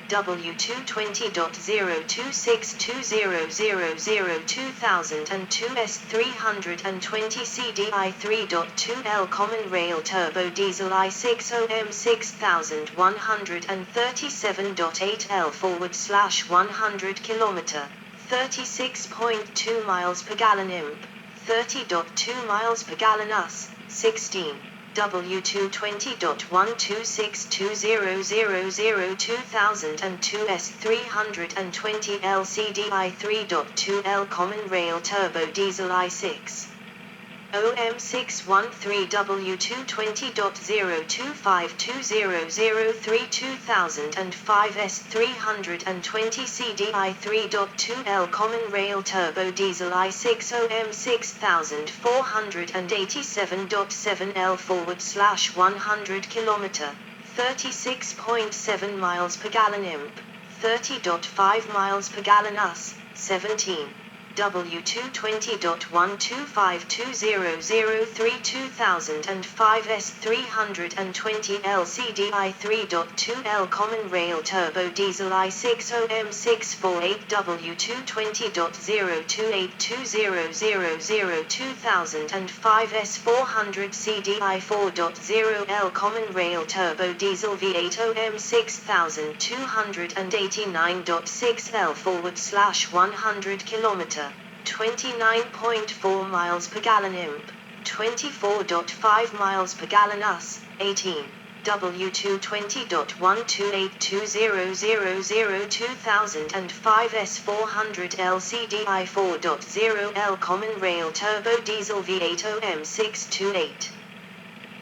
W220.0262000 S320 CDI 3.2L Common Rail Turbo Diesel i6 OM6137.8L /100 km, 36.2 miles per gallon imp, 30.2 miles per gallon US, 16. W220.1262000 S320 LCDI 3.2L Common Rail Turbo Diesel i6 OM613 W220.0252003 2005 S320 CDI 3.2L Common Rail Turbo Diesel i6 OM6487.7L /100 km, 36.7 miles per gallon imp, 30.5 miles per gallon US, 17. W220.1252003 2005 S320 LCDI 3.2L Common Rail Turbo Diesel i6 OM648 W220.0282000 2005 S400 CDI 4.0L Common Rail Turbo Diesel V8 OM6289.6L /100 km, 29.4 miles per gallon imp, 24.5 miles per gallon US, 18. W220.1282000 2005 S400 LCDI 4.0L Common Rail Turbo Diesel V8 OM628.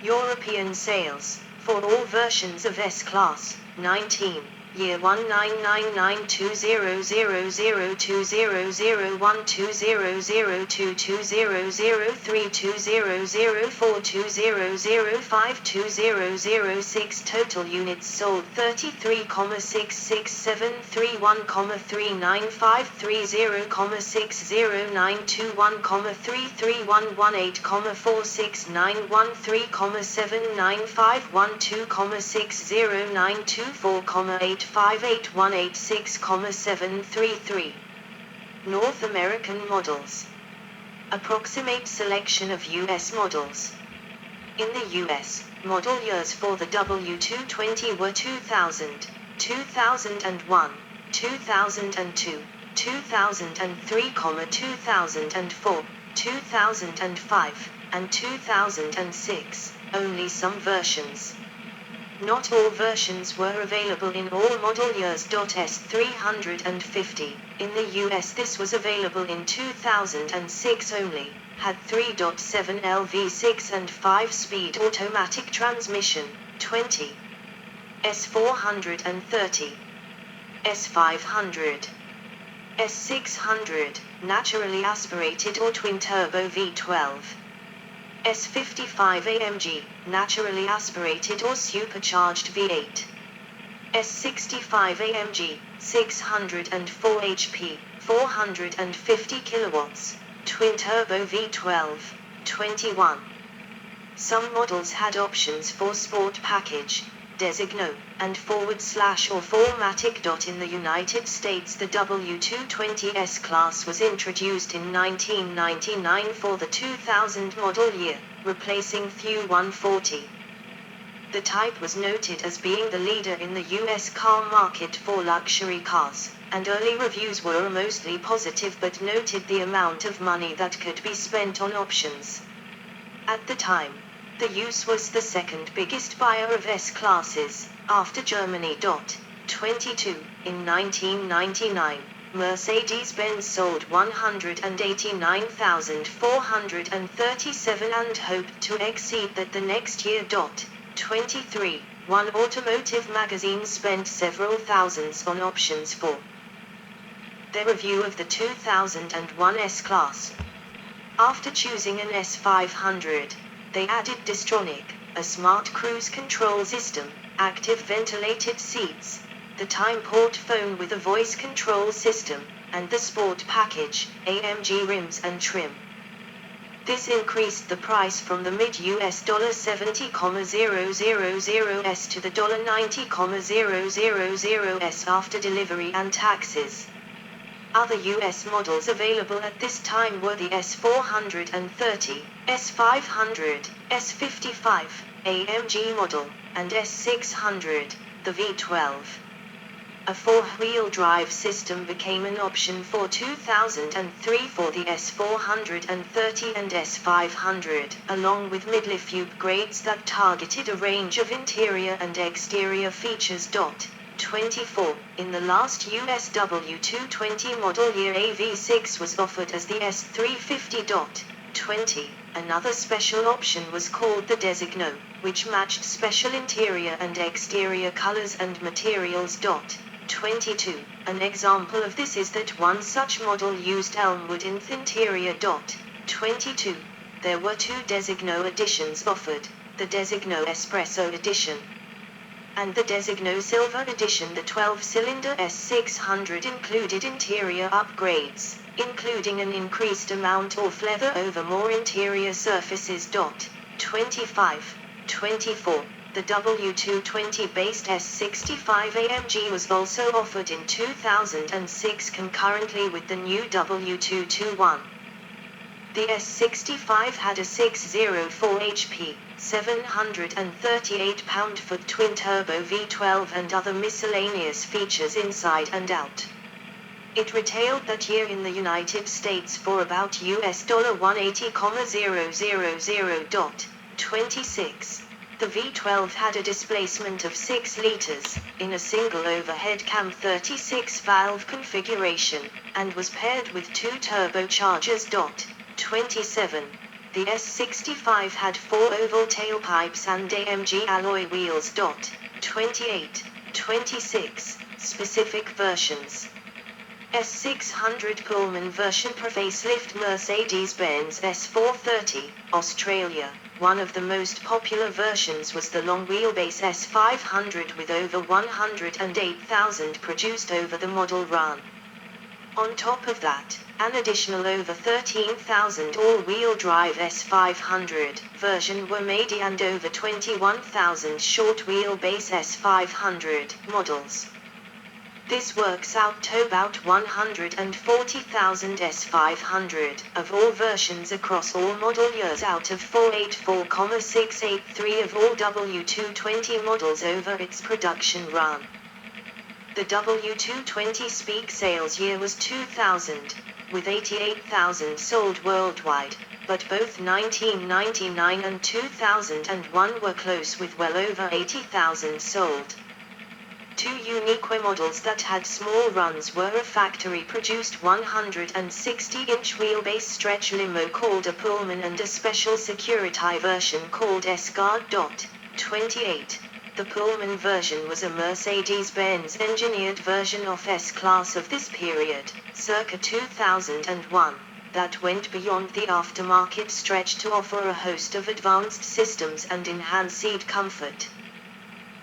European sales, for all versions of S-Class, 19. Year 19992000200012003200420052005200520006 Total units sold 33,673,1,395,1,2,60924,691,3,1,858,186,733. North American models. Approximate selection of U.S. models. In the U.S., model years for the W220 were 2000, 2001, 2002, 2003, 2004, 2005, and 2006, only some versions. Not all versions were available in all model years. S350, in the US this was available in 2006 only, had 3.7L V6 and 5-speed automatic transmission, 20. S430, S500, S600, naturally aspirated or twin-turbo V12. S55 AMG, naturally aspirated or supercharged V8. S65 AMG, 604 HP, 450 kilowatts, twin-turbo V12, 21. Some models had options for Sport Package, Designo, and /or 4MATIC. In the United States the W220 S-Class was introduced in 1999 for the 2000 model year, replacing Thew 140. The type was noted as being the leader in the US car market for luxury cars, and early reviews were mostly positive but noted the amount of money that could be spent on options. At the time, the US was the second biggest buyer of S-Classes, after Germany. 22. In 1999, Mercedes-Benz sold 189,437 and hoped to exceed that the next year. 23. One automotive magazine spent several thousands on options for their review of the 2001 S-Class. After choosing an S500, they added Distronic, a smart cruise control system, active ventilated seats, the time port phone with a voice control system, and the Sport Package, AMG rims and trim. This increased the price from the mid-US $70,000s to the $90,000s after delivery and taxes. Other US models available at this time were the S430, S500, S55, AMG model, and S600, the V12. A four-wheel drive system became an option for 2003 for the S430 and S500, along with midlife upgrades that targeted a range of interior and exterior features. 24. In the last US W220 model year, a V6 was offered as the S350. 20. Another special option was called the Designo, which matched special interior and exterior colors and materials. 22. An example of this is that one such model used elmwood in the interior. 22. There were two Designo editions offered, the Designo Espresso edition and the Designo Silver edition. The 12-cylinder S600 included interior upgrades, including an increased amount of leather over more interior surfaces. 25. 24. The W220-based S65 AMG was also offered in 2006 concurrently with the new W221. The S65 had a 604 HP, 738 pound-foot twin-turbo V12 and other miscellaneous features inside and out. It retailed that year in the United States for about US $180,000. 26. The V12 had a displacement of 6 liters, in a single overhead cam 36-valve configuration, and was paired with two turbochargers. 27. The S65 had 4 oval tailpipes and AMG alloy wheels. 28. 26. Specific versions. S600 Pullman version facelift Mercedes-Benz S430, Australia. One of the most popular versions was the long-wheelbase S500 with over 108,000 produced over the model run. On top of that, an additional over 13,000 all-wheel drive S500 version were made and over 21,000 short-wheelbase S500 models. This works out to about 140,000 S500 of all versions across all model years out of 484,683 of all W220 models over its production run. The W220's peak sales year was 2000, with 88,000 sold worldwide, but both 1999 and 2001 were close with well over 80,000 sold. Two unique models that had small runs were a factory-produced 160-inch wheelbase stretch limo called a Pullman and a special Security version called S-Guard. 28. The Pullman version was a Mercedes-Benz engineered version of S-Class of this period, circa 2001, that went beyond the aftermarket stretch to offer a host of advanced systems and enhance seat comfort.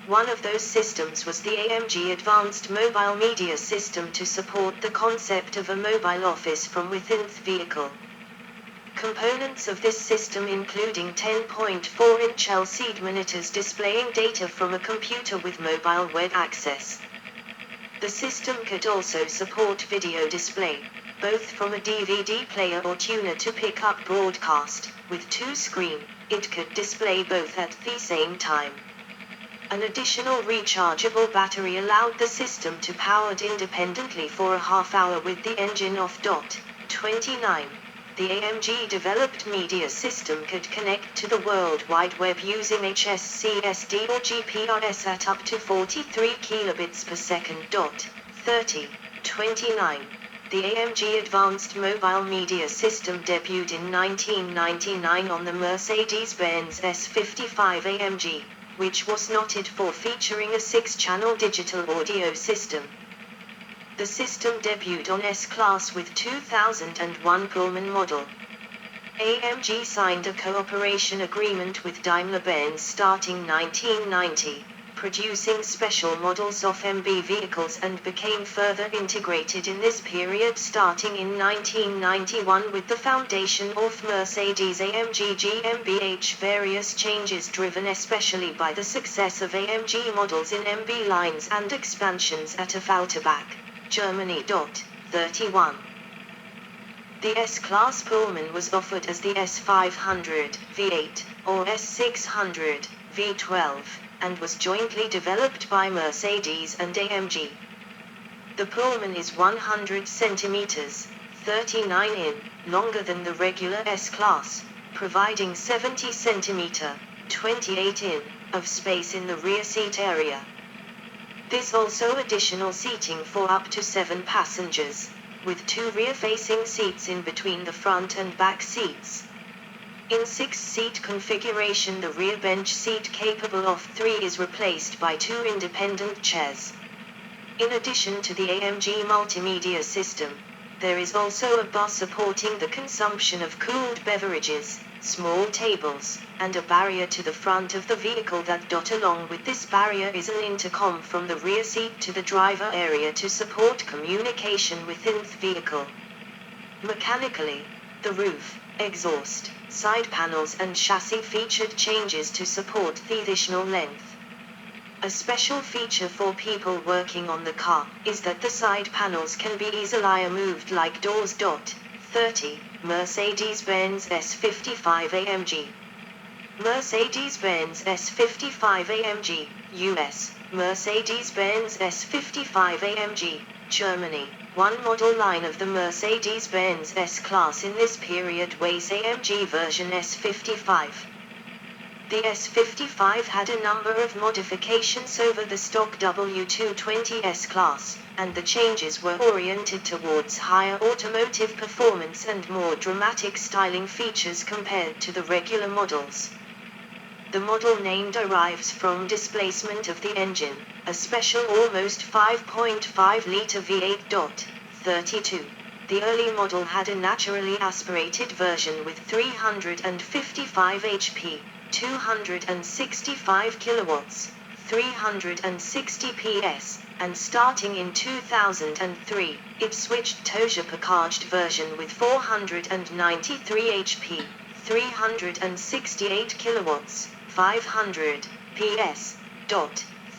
One of those systems was the AMG Advanced Mobile Media System to support the concept of a mobile office from within the vehicle. Components of this system including 10.4-inch LCD monitors displaying data from a computer with mobile web access. The system could also support video display, both from a DVD player or tuner to pick up broadcast. With two screens, it could display both at the same time. An additional rechargeable battery allowed the system to power independently for a half hour with the engine off. 29. The AMG developed media system could connect to the World Wide Web using HSCSD or GPRS at up to 43 kilobits per second. 30. 29. The AMG Advanced Mobile Media System debuted in 1999 on the Mercedes-Benz S55 AMG, which was noted for featuring a 6-channel digital audio system. The system debuted on S-Class with 2001 Pullman model. AMG signed a cooperation agreement with Daimler-Benz starting 1990, producing special models of MB vehicles and became further integrated in this period starting in 1991 with the foundation of Mercedes-AMG GmbH. Various changes driven especially by the success of AMG models in MB lines and expansions at Affalterbach, Germany. 31. The S-Class Pullman was offered as the S500 V8 or S600 V12 and was jointly developed by Mercedes and AMG. The Pullman is 100 centimeters, 39 in, longer than the regular S-Class, providing 70 centimeter, 28 in, of space in the rear seat area. This also additional seating for up to 7 passengers, with 2 rear-facing seats in between the front and back seats. In 6-seat configuration, the rear bench seat capable of 3 is replaced by 2 independent chairs. In addition to the AMG multimedia system, there is also a bar supporting the consumption of cooled beverages, small tables, and a barrier to the front of the vehicle that along with this barrier is an intercom from the rear seat to the driver area to support communication within the vehicle. Mechanically, the roof, exhaust, side panels and chassis featured changes to support the additional length. A special feature for people working on the car is that the side panels can be easily moved like doors. 30. Mercedes-Benz S55 AMG. Mercedes-Benz S55 AMG, US, Mercedes-Benz S55 AMG, Germany. One model line of the Mercedes-Benz S-Class in this period was AMG version S55. The S55 had a number of modifications over the stock W220 S-Class, and the changes were oriented towards higher automotive performance and more dramatic styling features compared to the regular models. The model name derives from displacement of the engine, a special almost 5.5-liter V8. 32. The early model had a naturally aspirated version with 355 HP, 265 kilowatts, 360 PS, and starting in 2003, it switched to turbocharged version with 493 HP, 368 kilowatts, 500 PS.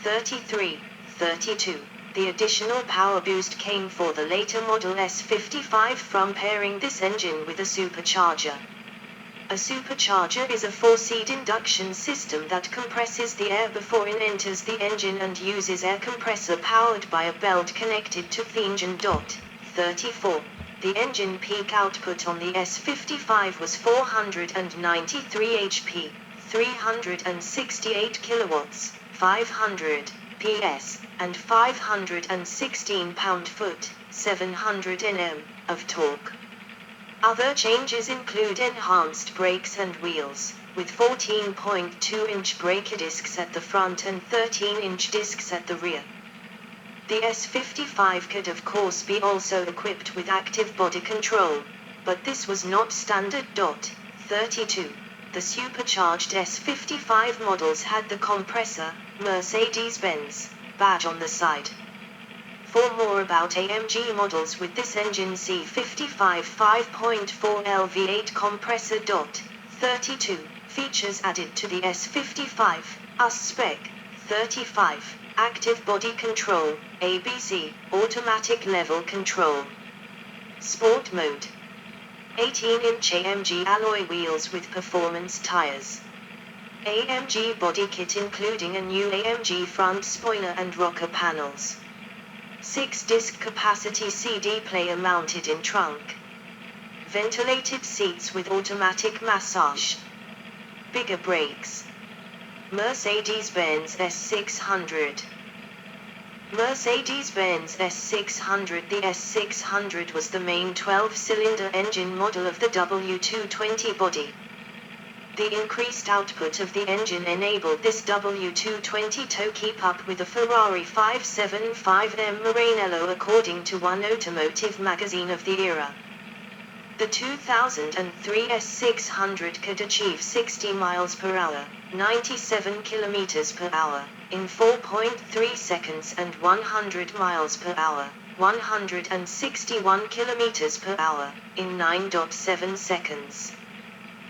33, 32. The additional power boost came for the later model S55 from pairing this engine with a supercharger. A supercharger is a 4-seat induction system that compresses the air before it enters the engine and uses air compressor powered by a belt connected to the engine. 34. The engine peak output on the S55 was 493 HP, 368 kilowatts, 500 PS, and 516 pound-foot, 700 Nm, of torque. Other changes include enhanced brakes and wheels, with 14.2-inch brake discs at the front and 13-inch discs at the rear. The S55 could of course be also equipped with active body control, but this was not standard. 32. The supercharged S55 models had the compressor, Mercedes-Benz, badge on the side. For more about AMG models with this engine, see 55 5.4L V8 compressor. 32. Features added to the S55, US spec. 35. Active body control, ABC, automatic level control. Sport mode. 18-inch AMG alloy wheels with performance tires. AMG body kit including a new AMG front spoiler and rocker panels. 6-disc capacity CD player mounted in trunk. Ventilated seats with automatic massage. Bigger brakes. Mercedes-Benz S600. Mercedes-Benz S600. The S600 was the main 12-cylinder engine model of the W220 body. The increased output of the engine enabled this W220 to keep up with the Ferrari 575M Maranello according to one automotive magazine of the era. The 2003 S600 could achieve 60 miles per hour, 97 kilometers per hour, in 4.3 seconds and 100 miles per hour, 161 kilometers per hour, in 9.7 seconds.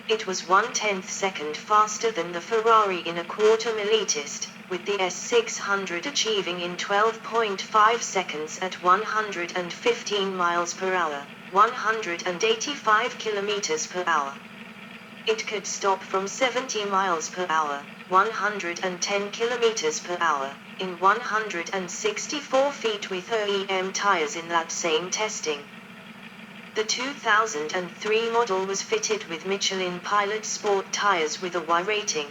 It was 1/10 second faster than the Ferrari in a quarter millitist, with the S600 achieving in 12.5 seconds at 115 miles per hour, 185 kilometers per hour. It could stop from 70 miles per hour, 110 kilometers per hour, in 164 feet with OEM tires in that same testing. The 2003 model was fitted with Michelin Pilot Sport tires with a Y rating.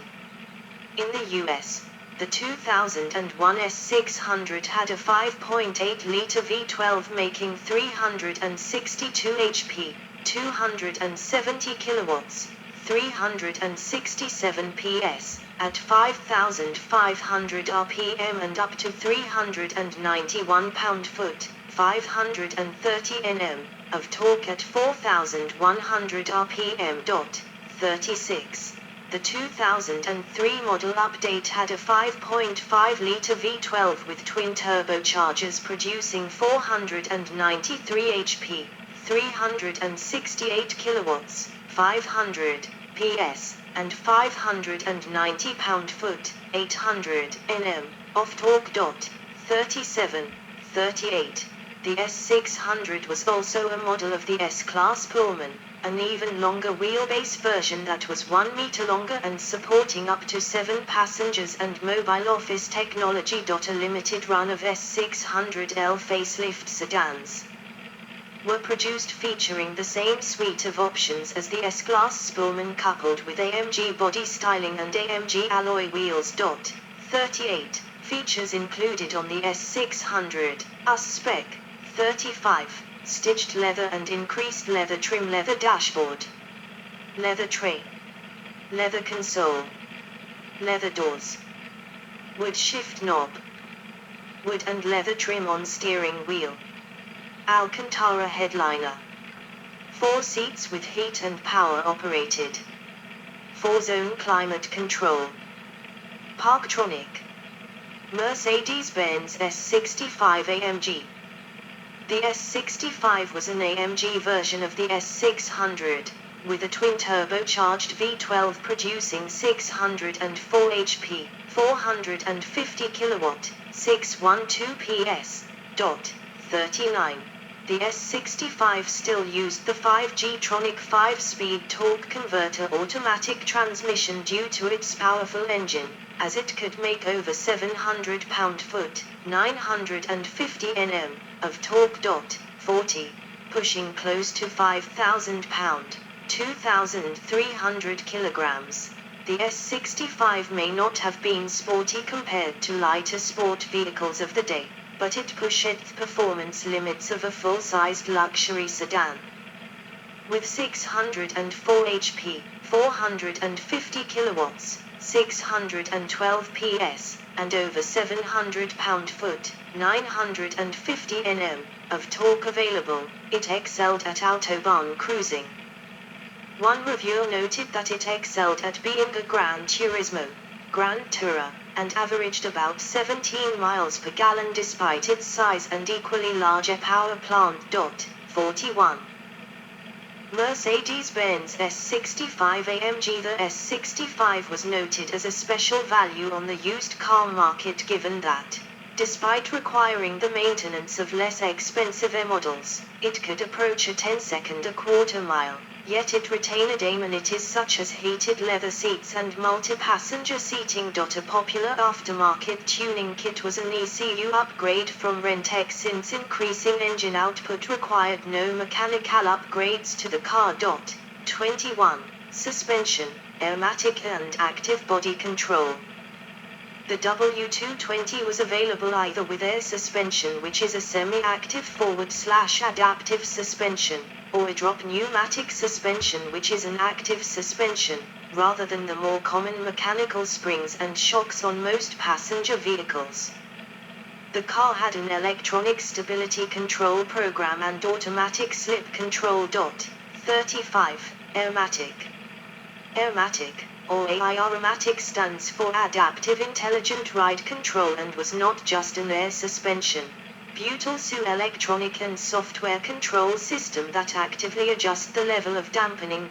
In the US, the 2001 S600 had a 5.8-liter V12 making 362 HP, 270 kilowatts, 367 PS, at 5,500 RPM and up to 391 pound-foot, 530 Nm, of torque at 4,100 RPM. 36. The 2003 model update had a 5.5-liter V12 with twin turbochargers producing 493 HP, 368 kilowatts, 500 PS, and 590 pound-foot, 800 Nm, of torque. 37. 38. The S600 was also a model of the S-Class Pullman, an even longer wheelbase version that was 1 meter longer and supporting up to 7 passengers and mobile office technology. A limited run of S600L facelift sedans were produced featuring the same suite of options as the S-Class Pullman coupled with AMG body styling and AMG alloy wheels. 38. Features included on the S600, US spec. 35. Stitched leather and increased leather trim, leather dashboard, leather tray, leather console, leather doors, wood shift knob, wood and leather trim on steering wheel, Alcantara headliner, 4 seats with heat and power operated, 4-zone climate control, Parktronic, Mercedes-Benz S65 AMG. The S65 was an AMG version of the S600, with a twin turbocharged V12 producing 604 HP, 450 kilowatt, 612 PS. 39. The S65 still used the 5G-tronic 5-speed torque converter automatic transmission due to its powerful engine, as it could make over 700 pound-foot, 950 Nm, of torque. 40. Pushing close to 5,000 pound, 2,300 kilograms. The S65 may not have been sporty compared to lighter sport vehicles of the day, but it pushed the performance limits of a full-sized luxury sedan. With 604 HP, 450 kilowatts, 612 PS, and over 700 pound-foot, 950 Nm, of torque available, it excelled at Autobahn cruising. One reviewer noted that it excelled at being a Gran Turismo, Grand Tourer, and averaged about 17 miles per gallon despite its size and equally larger power plant. 41. Mercedes-Benz S65 AMG. The S65 was noted as a special value on the used car market given that, despite requiring the maintenance of less expensive models, it could approach a 10-second a quarter mile, yet it retained amenities such as heated leather seats and multi-passenger seating. A popular aftermarket tuning kit was an ECU upgrade from Rentex since increasing engine output required no mechanical upgrades to the car. 21. Suspension, airmatic and active body control. The W220 was available either with air suspension, which is a semi-active forward/adaptive suspension, or a drop pneumatic suspension, which is an active suspension, rather than the more common mechanical springs and shocks on most passenger vehicles. The car had an electronic stability control program and automatic slip control. 35. Airmatic. Airmatic, or AIRomatic stands for Adaptive Intelligent Ride Control and was not just an air suspension. But also electronic and software control system that actively adjust the level of dampening.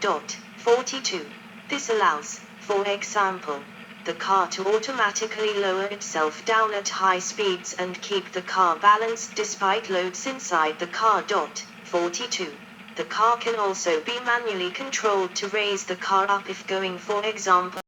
42. This allows, for example, the car to automatically lower itself down at high speeds and keep the car balanced despite loads inside the car. 42. The car can also be manually controlled to raise the car up if going, for example,